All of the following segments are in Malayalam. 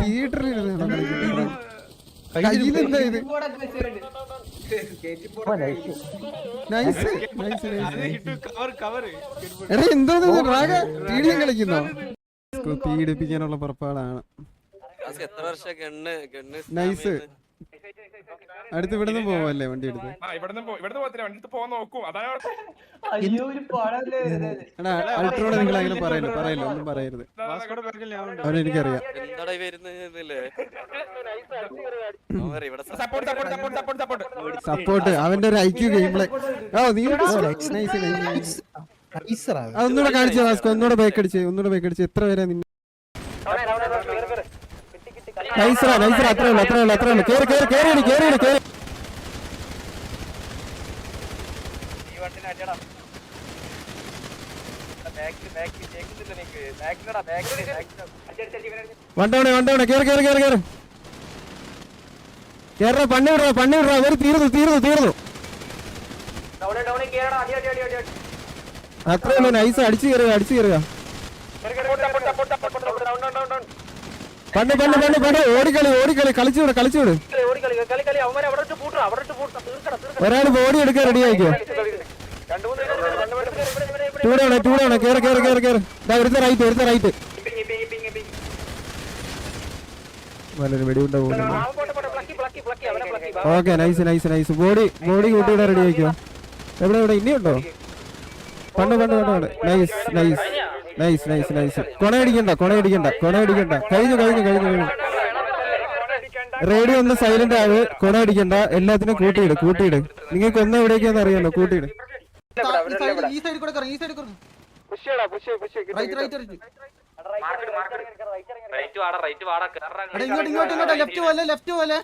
തിയേറ്ററിലിരുന്ന് കയ്യിലെന്താ ഇത്? നൈസ് നൈസ് എടാ എന്തോ ഡ്രാഗ പീഡിയം കളിക്കുന്നോ? പീഡിപ്പിക്കാനുള്ള പുറപ്പാടാണ്. നൈസ്. അടുത്ത് ഇവിടുന്ന് പോവല്ലേ വണ്ടി എടുത്ത്? എടാ അൾട്രോടെ നിങ്ങൾ അങ്ങനെ പറയല്ലോ ഒന്നും പറയരുത്. അവനെനിക്കറിയാം. സപ്പോർട്ട് അവന്റെ ഒരു ഐക്യു ഗെയിം പ്ലേ. ഒന്നുകൂടെ കാണിച്ചു വാസ്കോ, ഒന്നുകൂടെ ബേക്ക് അടിച്ച് എത്ര പേരാ നിന്നെ? നൈസറാ അത്രേ ഉള്ളു. കേറി വണ്ടോണെ കേറ പണി വിടറ അവര് തീർന്നു. അത്രേ ഉള്ളു. നൈസ് അടിച്ചു കയറുക. പണ്ട് ഓടിക്കളി കളിച്ചൂട്. ഒരാൾ ബോഡി എടുക്കാൻ റെഡി ആയിക്കോ. ടൂടാണ് കേറ് ഒരുത്ത റൈറ്റ് വെടിയുണ്ട പോകുന്നു. ഓക്കെ നൈസ് ബോഡി കൂട്ടിയിടാൻ റെഡി ആയിക്കോ. എവിടെ ഇനിയുണ്ടോ? പണ്ട് നൈസ്. കൊണയടിക്കണ്ട. കഴിഞ്ഞു. റേഡിയോ ഒന്ന് സൈലന്റ് ആവ്. കൊണയടിക്കണ്ട. എല്ലാത്തിനും കൂട്ടിയിട്. നിങ്ങൾക്ക് ഒന്ന് എവിടേക്കാന്ന് അറിയാലോ. കൂട്ടിയിട്. ഈ സൈഡിൽ കൂടെ ഇങ്ങോട്ട് ലെഫ്റ്റ് പോലെ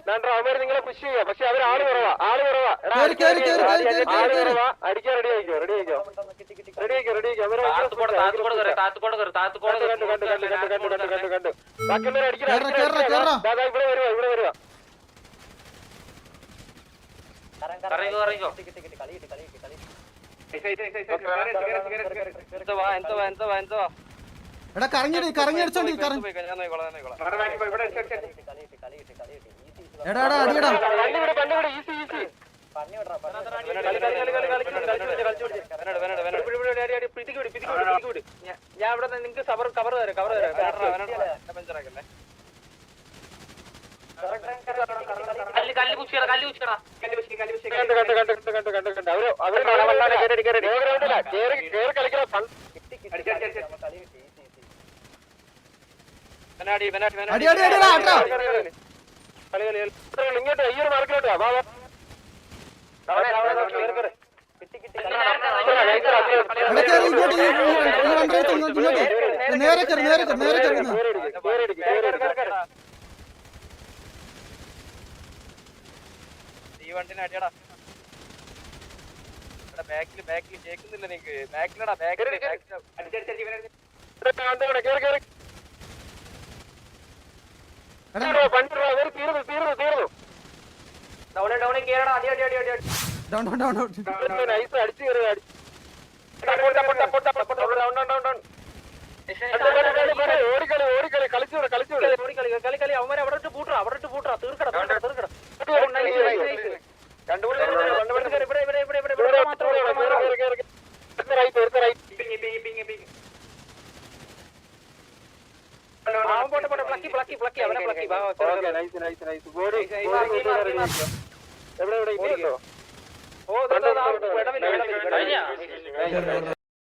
എടാ കറങ്ങിയടിച്ചോണ്ടി ഞാൻ ഇവിടെ നിങ്ങക്ക് കവർ തരാം. ഇങ്ങോട്ട് ഈ ഒരു മാർക്കിലോട്ടാ നേരെ ഈ വണ്ടിനെ അടിയടാ. ബാക്കിൽ കേൾക്കുന്നില്ല നിങ്ങക്ക്. ബാക്കിലടാ കളി അവന്മാരെ അവിടെ പൂട്ടറ തീർക്കട.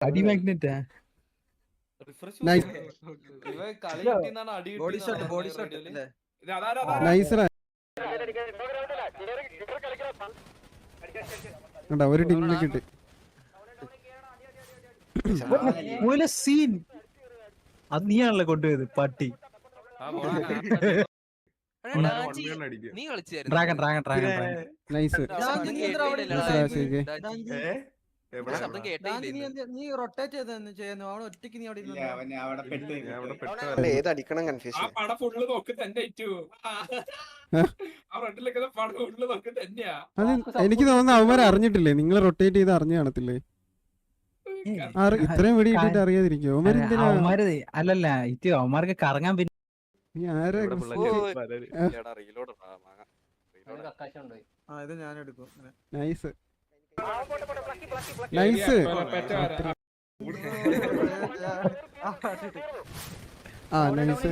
അടിമാഗ്നറ്റാ ഒരു ടീമിനെ കിട്ടി. സീൻ അത് നീയാണല്ലോ കൊണ്ടുപോയത് പട്ടി. Dragon nice. എനിക്ക് തോന്നുന്നു അവന്മാരെ അറിഞ്ഞിട്ടില്ലേ? നിങ്ങൾ റൊട്ടേറ്റ് ചെയ്ത് അറിഞ്ഞു കാണത്തില്ലേ? ഇത്രയും വെടി ഇട്ടിട്ട് അറിയാതിരിക്കോ? അല്ലല്ല അവന്മാർക്ക് കറങ്ങാൻ നീ ആരാ ഇത് ഞാൻ എടുക്കും. Nice nice. ആ നൈസ്.